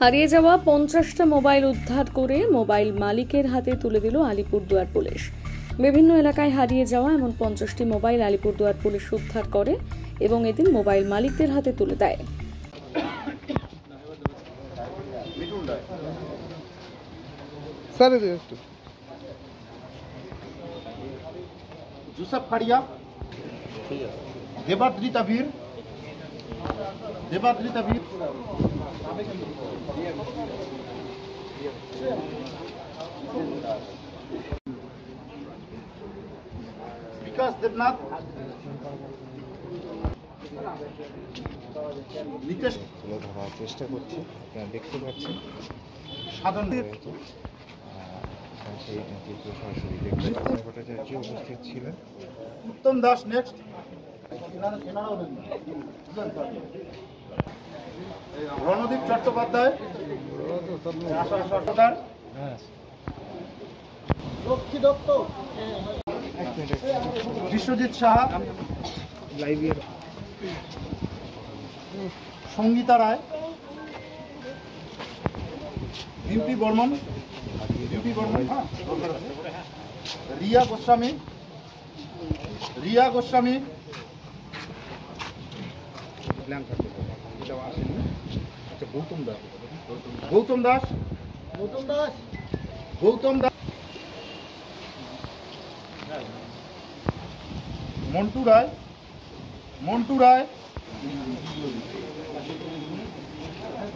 হারিয়ে যাওয়া 50টা মোবাইল উদ্ধার করে মোবাইল মালিকের হাতে তুলে দিল আলিপুরদুয়ার পুলিশ। বিভিন্ন এলাকায় হারিয়ে যাওয়া এমন 50টি মোবাইল আলিপুরদুয়ার পুলিশ উদ্ধার করে এবং এদিন মোবাইল মালিকদের হাতে তুলে দেয়। জুসেফ খাড়িয়া, দেবাদ্রিতা বীর, বিকাশ দেবনাথ, নিতেশ তুলে ধরার চেষ্টা করছি। আপনারা দেখতে পাচ্ছেন সাধন, সেই চিত্র সরাসরি দেখতে ভট্টাচার্য উপস্থিত ছিলেন। উত্তম দাস, নেক্সট রণদীপ চট্টোপাধ্যায়, লক্ষ্মী দত্ত, বিশ্বজিৎ সাহা, সঙ্গীতা রায়, বিউটি বর্মন, রিয়া গোস্বামী, গৌতম দাস, মন্টু রায়,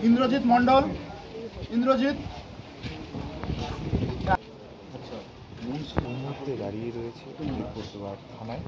ইন্দ্রজিৎ মন্ডল, দাঁড়িয়ে রয়েছে আলিপুরদুয়ার থানায়।